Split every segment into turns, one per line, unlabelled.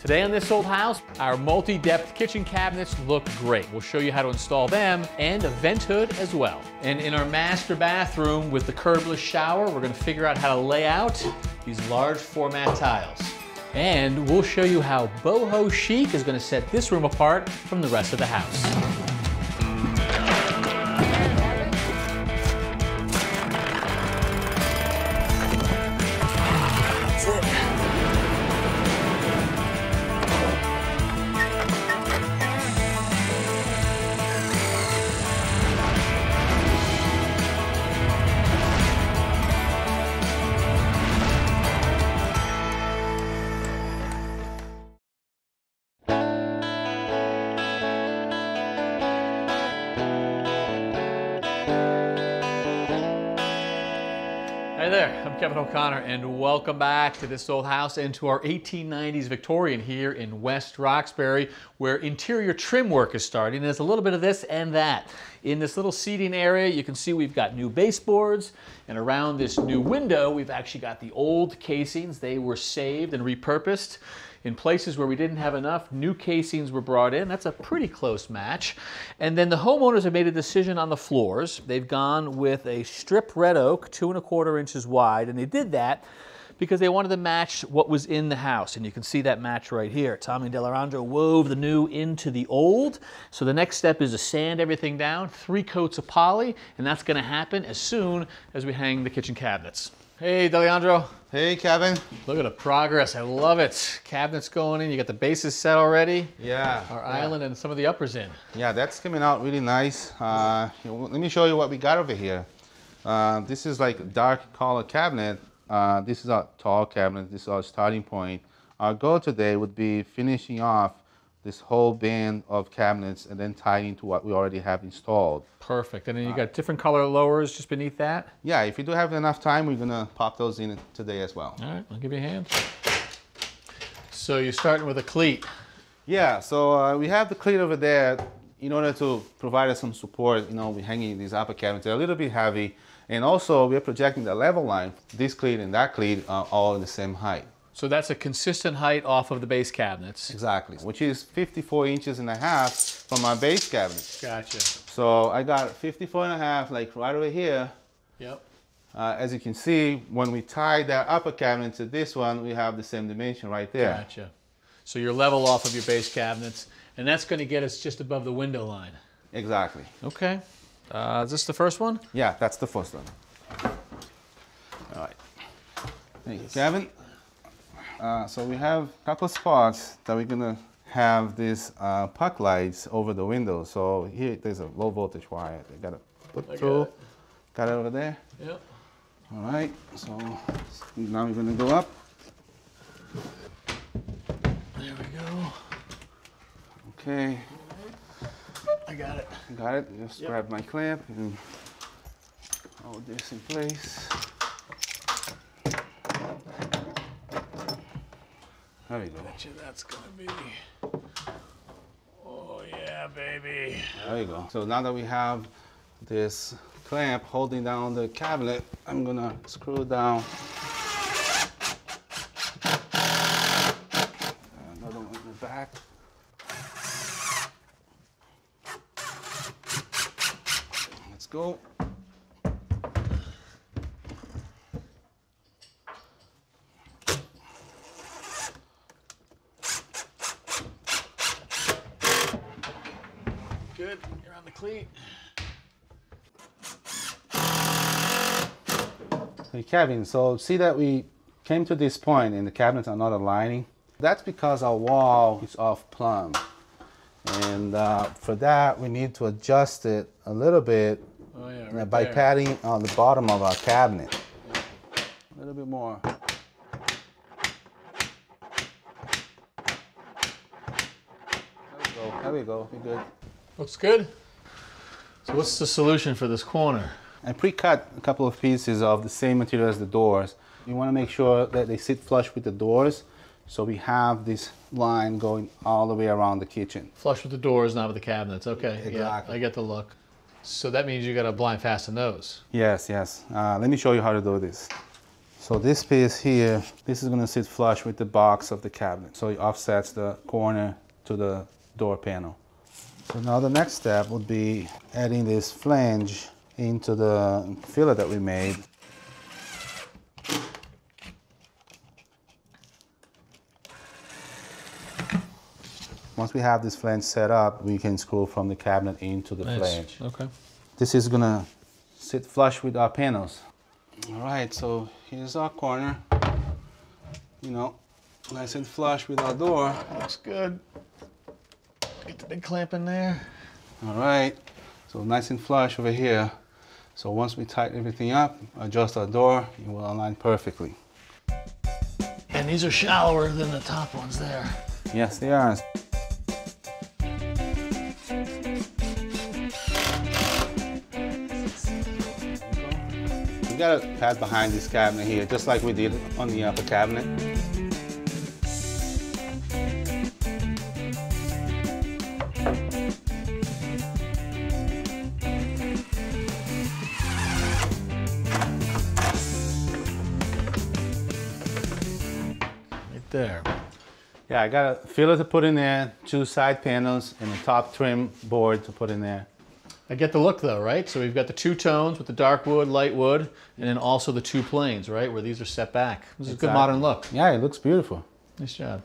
Today on This Old House, our multi-depth kitchen cabinets look great. We'll show you how to install them and a vent hood as well. And in our master bathroom with the curbless shower, we're going to figure out how to lay out these large format tiles. And we'll show you how Boho Chic is going to set this room apart from the rest of the house. Hi there, I'm Kevin O'Connor and welcome back to This Old House and to our 1890s Victorian here in West Roxbury, where interior trim work is starting. There's a little bit of this and that. In this little seating area, you can see we've got new baseboards, and around this new window, we've actually got the old casings. They were saved and repurposed. In places where we didn't have enough, new casings were brought in. That's a pretty close match. And then the homeowners have made a decision on the floors. They've gone with a strip red oak, 2 1/4 inches wide, and they did that because they wanted to match what was in the house. And you can see that match right here. Tommy Delarandro wove the new into the old. So the next step is to sand everything down, 3 coats of poly, and that's gonna happen as soon as we hang the kitchen cabinets. Hey, Delarandro.
Hey, Kevin.
Look at the progress. I love it. Cabinets going in. You got the bases set already.
Yeah.
Our island and some of the uppers in.
Yeah, that's coming out really nice. Let me show you what we got over here. This is like a dark color cabinet. This is our tall cabinet. This is our starting point. Our goal today would be finishing off this whole band of cabinets and then tying into what we already have installed.
Perfect. And then you got different color lowers just beneath that?
Yeah, if you do have enough time, we're gonna pop those in today as well.
All right, I'll give you a hand. So you're starting with a cleat.
Yeah, so we have the cleat over there in order to provide us some support. You know, we're hanging these upper cabinets. They're a little bit heavy. And also we're projecting the level line. This cleat and that cleat are all in the same height.
So that's a consistent height off of the base cabinets.
Exactly, which is 54 inches and a half from our base cabinet.
Gotcha.
So I got 54 and a half, like right over here.
Yep.
As you can see, when we tie that upper cabinet to this one, we have the same dimension right there.
Gotcha. So you're level off of your base cabinets, and that's going to get us just above the window line.
Exactly.
Okay. Is this the first one?
Yeah, that's the first one. All right. Thank you, Kevin. So we have a couple of spots that we're gonna have these puck lights over the window. So here there's a low voltage wire. I gotta put through. Got it over there?
Yep.
All right, so now we're gonna go up.
There we go.
Okay.
I got it.
Got it. Just grab my clamp and hold this in place. There we go.
I bet you that's gonna be. Oh yeah, baby.
There you go. So now that we have this clamp holding down the cabinet, I'm gonna screw down another one in the back. Let's go.
Good, you're on the cleat.
Hey Kevin, so see that we came to this point and the cabinets are not aligning? That's because our wall is off plumb. And for that, we need to adjust it a little bit by patting on the bottom of our cabinet. A little bit more. There we go, we're good.
Looks good. So what's the solution for this corner?
I pre-cut a couple of pieces of the same material as the doors. You want to make sure that they sit flush with the doors, so we have this line going all the way around the kitchen.
Flush with the doors, not with the cabinets. Okay,
Exactly.
Yeah, I get the look. So that means you got to blind fasten those.
Yes, yes. Let me show you how to do this. So this piece here, this is going to sit flush with the box of the cabinet. So it offsets the corner to the door panel. So now the next step would be adding this flange into the fillet that we made. Once we have this flange set up, we can screw from the cabinet into the flange.
Okay.
This is gonna sit flush with our panels. All right, so here's our corner. You know, nice and flush with our door.
Looks good. Get the big clamp in there.
All right, so nice and flush over here. So once we tighten everything up, adjust our door, it will align perfectly.
And these are shallower than the top ones there.
Yes, they are. We got a pad behind this cabinet here, just like we did on the upper cabinet.
Right there.
Yeah, I got a filler to put in there, 2 side panels, and a top trim board to put in there.
I get the look though, right? So we've got the 2 tones with the dark wood, light wood, and then also the 2 planes, right? Where these are set back. This is a good modern look.
Yeah, it looks beautiful.
Nice job.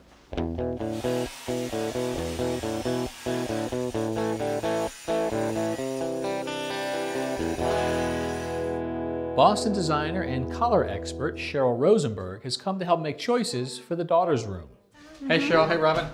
Boston designer and color expert Cheryl Rosenberg has come to help make choices for the daughter's room. Hey Cheryl, hey Robin.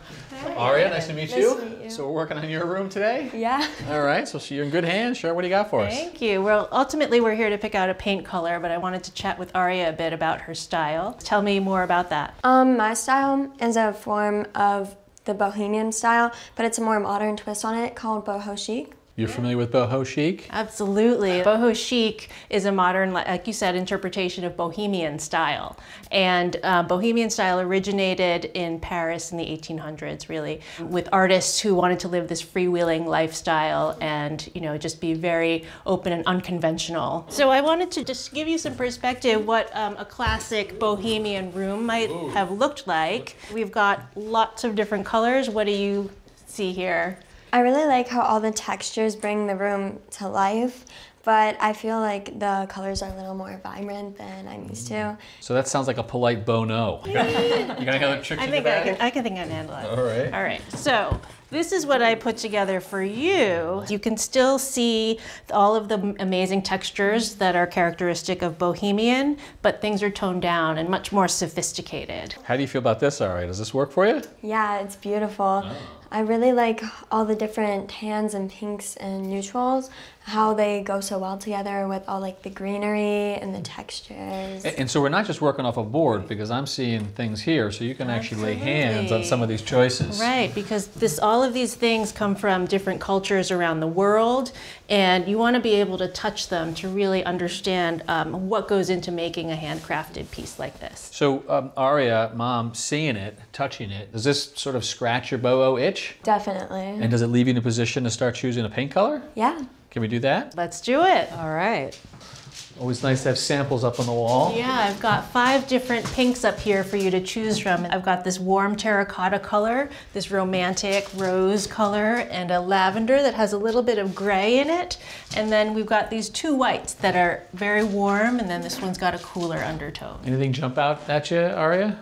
Hi.
Aria, nice to meet you.
Nice to meet you.
So we're working on your room today?
Yeah.
All right, so you're in good hands. Cheryl, what do you got for us?
Thank you. Well, ultimately we're here to pick out a paint color, but I wanted to chat with Aria a bit about her style. Tell me more about that.
My style is a form of the bohemian style, but it's a more modern twist on it called boho chic.
You're familiar with Boho Chic?
Absolutely. Boho chic is a modern, like you said, interpretation of bohemian style. And bohemian style originated in Paris in the 1800s, really, with artists who wanted to live this freewheeling lifestyle and, you know, just be very open and unconventional. So I wanted to just give you some perspective what a classic bohemian room might have looked like. We've got lots of different colors. What do you see here?
I really like how all the textures bring the room to life, but I feel like the colors are a little more vibrant than I'm used to.
So that sounds like a polite Bono. You got any other tricks in the bag?
I can handle it.
All right.
All right. So this is what I put together for you. You can still see all of the amazing textures that are characteristic of bohemian, but things are toned down and much more sophisticated.
How do you feel about this, Aria? Does this work for you?
Yeah, it's beautiful. I really like all the different tans and pinks and neutrals, how they go so well together with all like the greenery and the textures.
And so we're not just working off a board, because I'm seeing things here, so you can actually lay hands on some of these choices.
Right, because all of these things come from different cultures around the world, and you want to be able to touch them to really understand what goes into making a handcrafted piece like this.
So Aria, Mom, seeing it, touching it, does this sort of scratch your boho itch?
Definitely.
And does it leave you in a position to start choosing a paint color?
Yeah.
Can we do that?
Let's do it.
All right.
Always nice to have samples up on the wall.
Yeah, I've got 5 different pinks up here for you to choose from. I've got this warm terracotta color, this romantic rose color, and a lavender that has a little bit of gray in it. And then we've got these 2 whites that are very warm, and then this one's got a cooler undertone.
Anything jump out at you, Aria?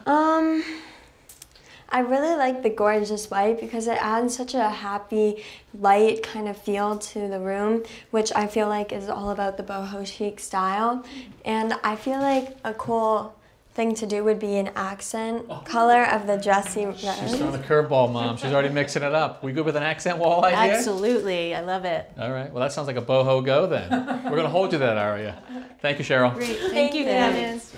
I really like the gorgeous white because it adds such a happy, light kind of feel to the room, which I feel like is all about the boho chic style. And I feel like a cool thing to do would be an accent color of the dressy rose.
She's throwing a curveball, Mom. She's already mixing it up. We good with an accent wall idea?
Absolutely, I love it.
All right, well that sounds like a boho go then. We're gonna hold you to that, Aria. Thank you, Cheryl.
Great, thank you guys.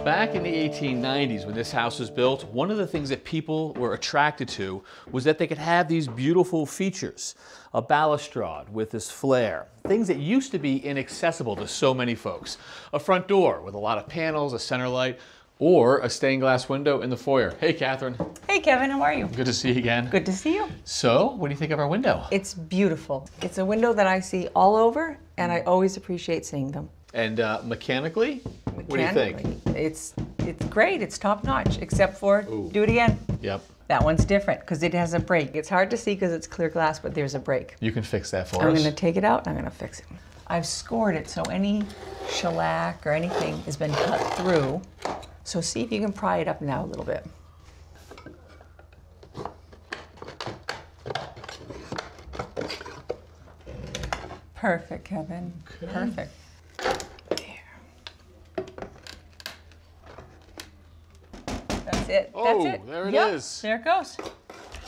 Back in the 1890s, when this house was built, one of the things that people were attracted to was that they could have these beautiful features. A balustrade with this flare, things that used to be inaccessible to so many folks. A front door with a lot of panels, a center light, or a stained glass window in the foyer. Hey, Catherine.
Hey, Kevin, how are you?
Good to see you again.
Good to see you.
So, what do you think of our window?
It's beautiful. It's a window that I see all over, and I always appreciate seeing them.
And mechanically, what do you think?
It's great. It's top notch, except for, do it again.
Yep.
That one's different because it has a break. It's hard to see because it's clear glass, but there's a break.
You can fix that for
I'm
us.
going to take it out and I'm going to fix it. I've scored it so any shellac or anything has been cut through. So see if you can pry it up now a little bit. Perfect, Kevin.
Okay.
Perfect. That's it.
Oh,
That's it.
there it
Yep,
is.
There it goes.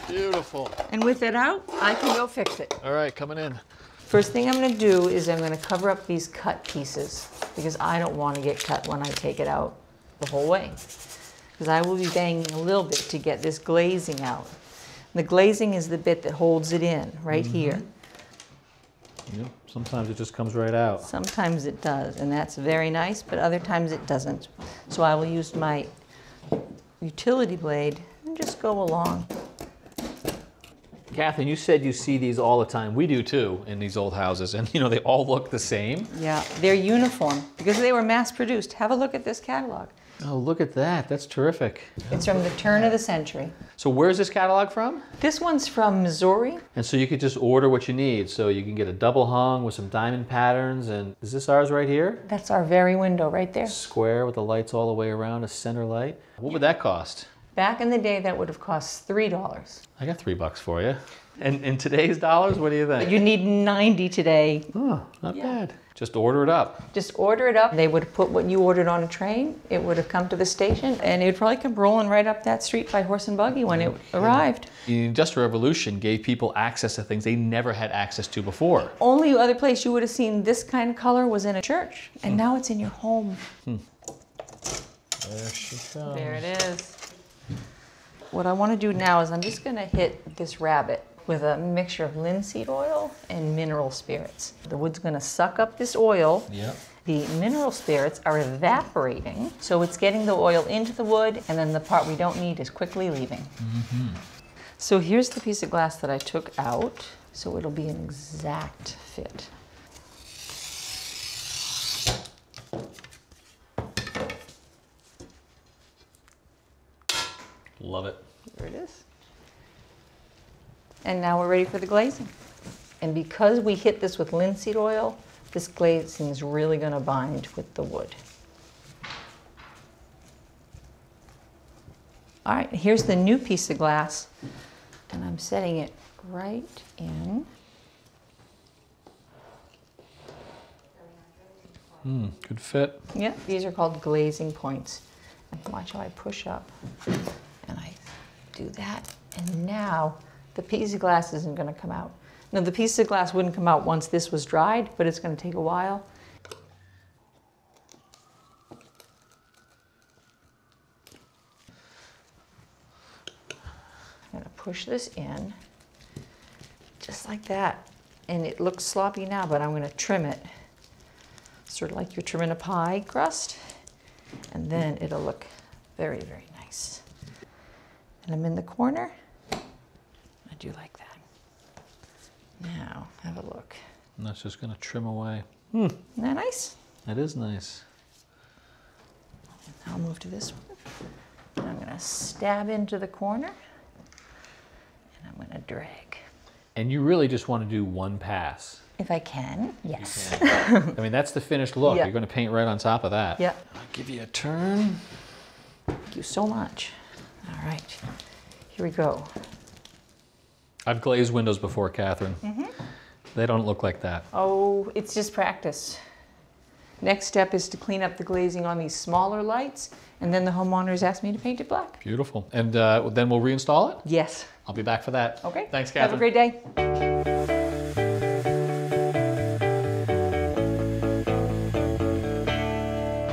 Beautiful.
And with it out, I can go fix it.
All right, coming in.
First thing I'm going to do is I'm going to cover up these cut pieces because I don't want to get cut when I take it out the whole way. Because I will be banging a little bit to get this glazing out. The glazing is the bit that holds it in right here.
Yep. Sometimes it just comes right out.
Sometimes it does, and that's very nice, but other times it doesn't. So I will use my utility blade and just go along.
Catherine, you said you see these all the time. We do too in these old houses, and you know, they all look the same.
Yeah, they're uniform because they were mass produced. Have a look at this catalog.
Oh, look at that. That's terrific.
It's from the turn of the century.
So where's this catalog from?
This one's from Missouri.
And so you could just order what you need. So you can get a double hung with some diamond patterns. And is this ours right here?
That's our very window right there.
Square with the lights all the way around, a center light. What would that cost?
Back in the day, that would have cost $3.
I got $3 for you. And in today's dollars, what do you think?
You need 90 today.
Oh, not bad. Just order it up.
Just order it up. They would have put what you ordered on a train. It would have come to the station, and it would probably come rolling right up that street by horse and buggy when it arrived.
The Industrial Revolution gave people access to things they never had access to before.
Only other place you would have seen this kind of color was in a church, and now it's in your home.
There she comes.
There it is. What I want to do now is I'm just going to hit this rabbit with a mixture of linseed oil and mineral spirits. The wood's going to suck up this oil.
Yep.
The mineral spirits are evaporating, so it's getting the oil into the wood, and then the part we don't need is quickly leaving. So here's the piece of glass that I took out, so it'll be an exact fit.
Love it.
There it is. And now we're ready for the glazing. And because we hit this with linseed oil, this glazing is really going to bind with the wood. All right, here's the new piece of glass, and I'm setting it right in.
Good fit.
Yeah, these are called glazing points. Watch how I push up, and I do that, and now the piece of glass isn't going to come out. Now, the piece of glass wouldn't come out once this was dried, but it's going to take a while. I'm going to push this in, just like that. And it looks sloppy now, but I'm going to trim it, sort of like you're trimming a pie crust. And then it'll look very, very nice. And I'm in the corner. I do like that. Now, have a look.
And that's just going to trim away.
Isn't that nice?
That is nice.
I'll move to this one. And I'm going to stab into the corner. And I'm going to drag.
And you really just want to do one pass.
If I can, yes.
I mean, that's the finished look.
Yeah.
You're going to paint right on top of that.
Yeah.
I'll give you a turn.
Thank you so much. All right. Here we go.
I've glazed windows before, Catherine. They don't look like that.
Oh, it's just practice. Next step is to clean up the glazing on these smaller lights, and then the homeowners asked me to paint it black.
Beautiful. And then we'll reinstall it?
Yes.
I'll be back for that.
Okay.
Thanks, Catherine.
Have a great day.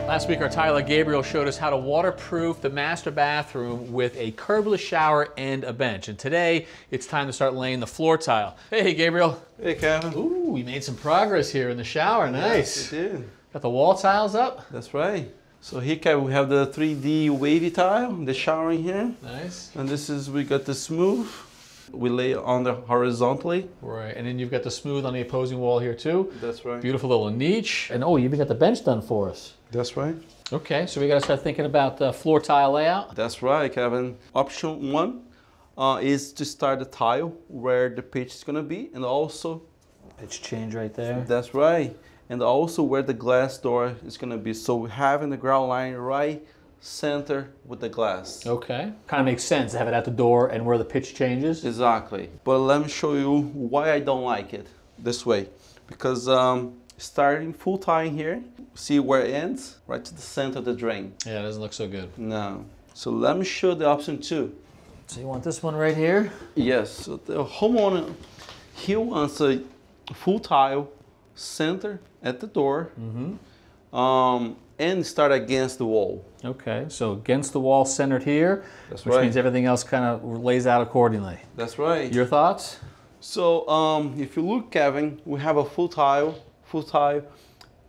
Last week, our Tyler Gabriel showed us how to waterproof the master bathroom with a curbless shower and a bench. And today, it's time to start laying the floor tile. Hey, Gabriel.
Hey, Kevin.
Ooh, we made some progress here in the shower. Nice.
Yes, we did.
Got the wall tiles up.
That's right. So here, Kevin, we have the 3D wavy tile, the shower in here.
Nice.
And this is, we got the smooth. We lay it on the horizontally.
Right, and then you've got the smooth on the opposing wall here too.
That's right.
Beautiful little niche. And oh, you even got the bench done for us.
That's right.
Okay, so we got to start thinking about the floor tile layout.
That's right, Kevin. Option 1 is to start the tile where the pitch is going to be, and also
Pitch change right there.
that's right, and also where the glass door is going to be. So we're having the ground line right center with the glass.
Okay, kind of makes sense to have it at the door and where the pitch changes.
Exactly. But let me show you why I don't like it this way. Because starting full tile here, see where it ends? Right to the center of the drain.
Yeah, it doesn't look so good.
No. So let me show the option 2.
So you want this one right here?
Yes, so the homeowner, he wants a full tile center at the door, and start against the wall.
Okay, so against the wall centered here,
That's
which
right.
means everything else kind of lays out accordingly.
That's right.
Your thoughts?
So if you look, Kevin, we have a full tile,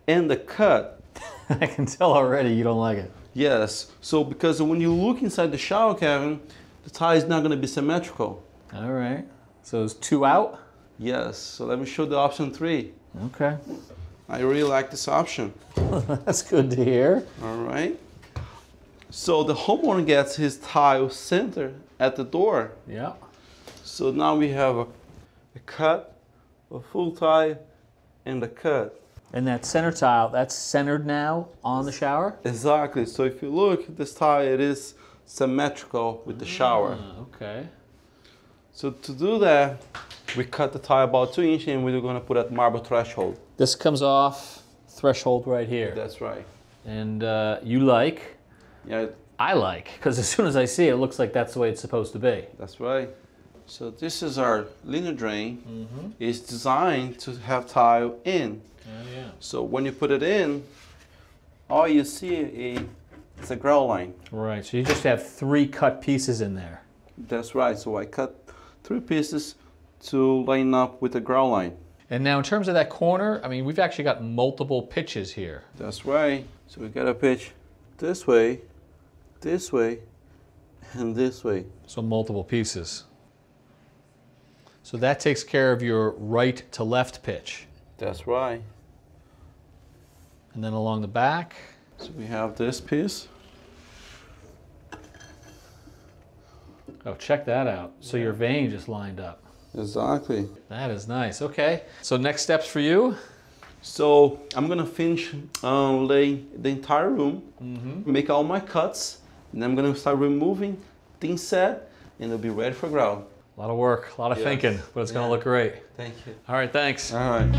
and the cut.
I can tell already you don't like it.
Yes, so because when you look inside the shower, Kevin, the tile is not going to be symmetrical.
All right, so it's 2 out?
Yes, so let me show the option 3.
Okay,
I really like this option.
that's good to hear.
All right. So the homeowner gets his tile center at the door.
Yeah.
So now we have a cut, a full tile, and a cut.
And that center tile, that's centered now on the shower?
Exactly. So if you look, this tile, it is symmetrical with the shower.
Okay.
So to do that, we cut the tile about 2 inches, and we're going to put a marble threshold.
This comes off threshold right here.
That's right.
And you like,
Yeah,
I like, because as soon as I see it, it looks like that's the way it's supposed to be.
that's right. So this is our linear drain. It's designed to have tile in.
Oh, yeah.
So when you put it in, all you see is a grout line.
Right, so you just have 3 cut pieces in there.
That's right. So I cut 3 pieces to line up with the grout line.
And now in terms of that corner, I mean, we've actually got multiple pitches here.
That's right. So we got to pitch this way, and this way.
So multiple pieces. So that takes care of your right to left pitch.
That's right.
And then along the back.
So we have this piece.
Oh, check that out. So your vein just lined up.
Exactly.
That is nice. Okay. So next steps for you?
So I'm gonna finish lay the entire room, make all my cuts, and I'm gonna start removing things set, and it'll be ready for grout.
A lot of work, a lot of thinking, but it's going to look great.
Thank you.
All right, thanks.
All right.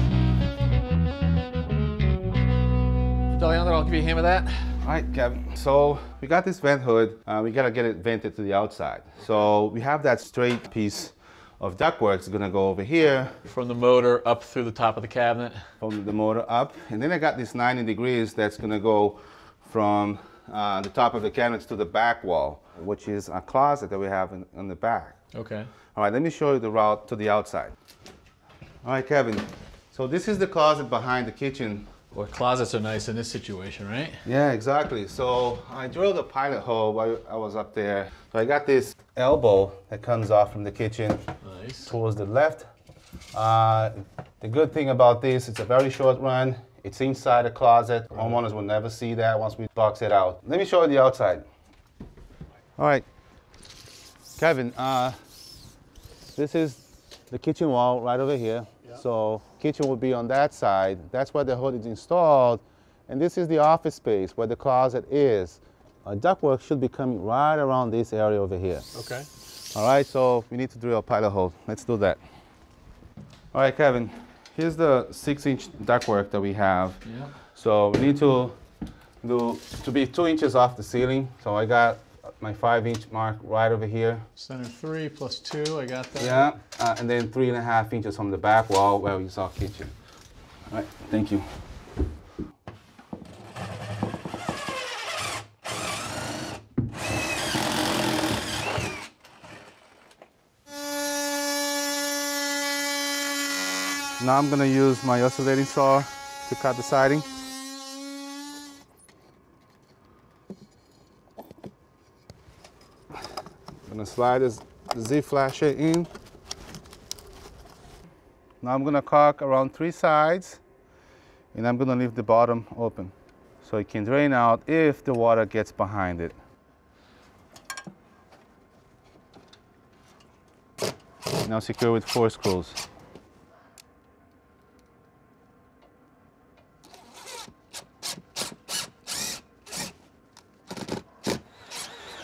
Leandro, I'll give you a hand with that.
All right, Kevin. So we got this vent hood. We gotta get it vented to the outside. So we have that straight piece of ductwork. It's gonna go over here.
From the motor up through the top of the cabinet.
From the motor up. And then I got this 90 degrees that's gonna go from the top of the cabinets to the back wall, which is a closet that we have in the back.
Okay.
All right, let me show you the route to the outside. All right, Kevin. So this is the closet behind the kitchen.
Boy, closets are nice in this situation, right?
Yeah, exactly. So I drilled a pilot hole while I was up there. So I got this elbow that comes off from the kitchen
Nice.
towards the left. The good thing about this, it's a very short run. It's inside a closet. Homeowners will never see that once we box it out. Let me show you the outside. All right, Kevin, this is the kitchen wall right over here. So kitchen will be on that side. That's where the hood is installed. And this is the office space where the closet is. Ductwork should be coming right around this area over here.
Okay.
All right, so we need to drill a pilot hole. Let's do that. All right, Kevin, here's the 6-inch ductwork that we have.
Yeah.
So we need to be 2 inches off the ceiling. So I got my 5-inch mark right over here.
Center 3 plus 2, I got that.
Yeah, and then 3.5 inches from the back wall where we saw kitchen. All right, thank you. Now I'm gonna use my oscillating saw to cut the siding. I'm gonna slide this Z flasher in. Now I'm gonna caulk around 3 sides, and I'm gonna leave the bottom open so it can drain out if the water gets behind it. Now secure with 4 screws.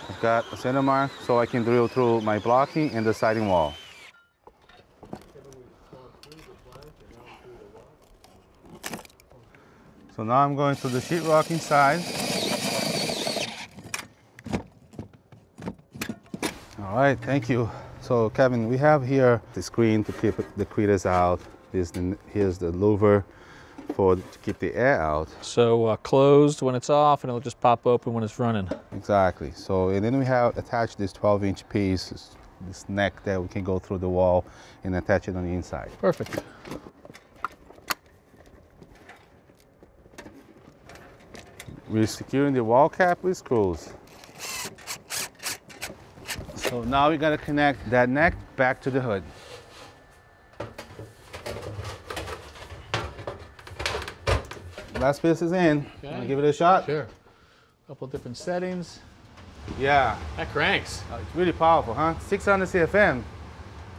I've got a center mark so I can drill through my blocking and the siding wall. So now I'm going to the sheetrock inside. All right, thank you. So Kevin, we have here the screen to keep the critters out. Here's the louver to keep the air out.
So closed when it's off, and it'll just pop open when it's running.
Exactly. So, and then we have attached this 12-inch piece, this neck that we can go through the wall and attach it on the inside.
Perfect.
We're securing the wall cap with screws. So now we gotta connect that neck back to the hood. Last piece is in.
Okay.
Wanna give it a shot?
Sure. A couple different settings.
Yeah.
That cranks.
It's really powerful, huh? 600 CFM.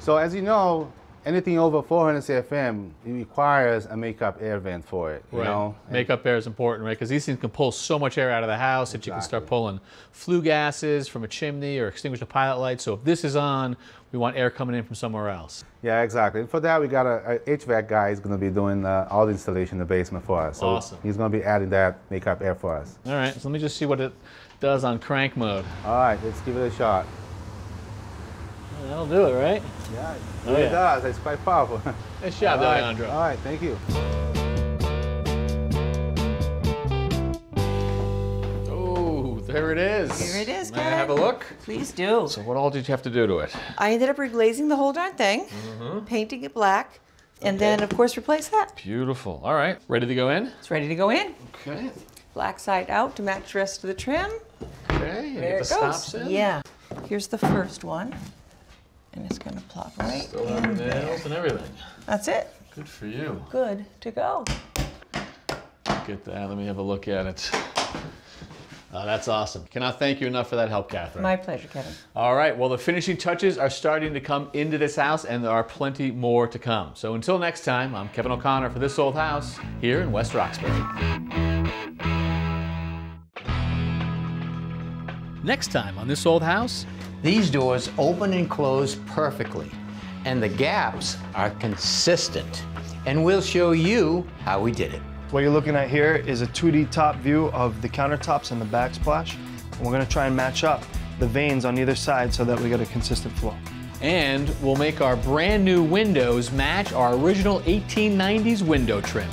So as you know, anything over 400 CFM, it requires a makeup air vent for it, you know?
Makeup air is important, right? Because these things can pull so much air out of the house that you can start pulling flue gases from a chimney or extinguish a pilot light. So if this is on, we want air coming in from somewhere else.
Yeah, exactly. And for that, we got a HVAC guy who's going to be doing all the installation in the basement for us. So
awesome.
He's going to be adding that makeup air for us.
All right, so let me just see what it does on crank mode.
All right, let's give it a shot.
That'll do it, right?
Yeah, it really does. It's quite powerful.
Nice job, Alejandro.
All right, thank you.
Oh, there it is.
Here it is,
May I have a
Ken.
look?
Please do.
So what all did you have to do to it?
I ended up reglazing the whole darn thing, painting it black, and then, of course, replace that.
Beautiful. All right, ready to go in?
It's ready to go in.
Okay.
Black side out to match the rest of the trim.
Okay, and
There
get
it
the stops
goes.
in.
Yeah. Here's the first one. And it's going to plop right
Still have the
in there.
nails and everything.
That's it.
Good for you.
Good to go.
Get that. Let me have a look at it. That's awesome. Cannot thank you enough for that help, Catherine.
My pleasure, Kevin.
All right, well, the finishing touches are starting to come into this house, and there are plenty more to come. So until next time, I'm Kevin O'Connor for This Old House here in West Roxbury. Next time on This Old House,
These doors open and close perfectly, and the gaps are consistent. And we'll show you how we did it.
What you're looking at here is a 2D top view of the countertops and the backsplash. And we're gonna try and match up the veins on either side so that we get a consistent flow.
and we'll make our brand new windows match our original 1890s window trim.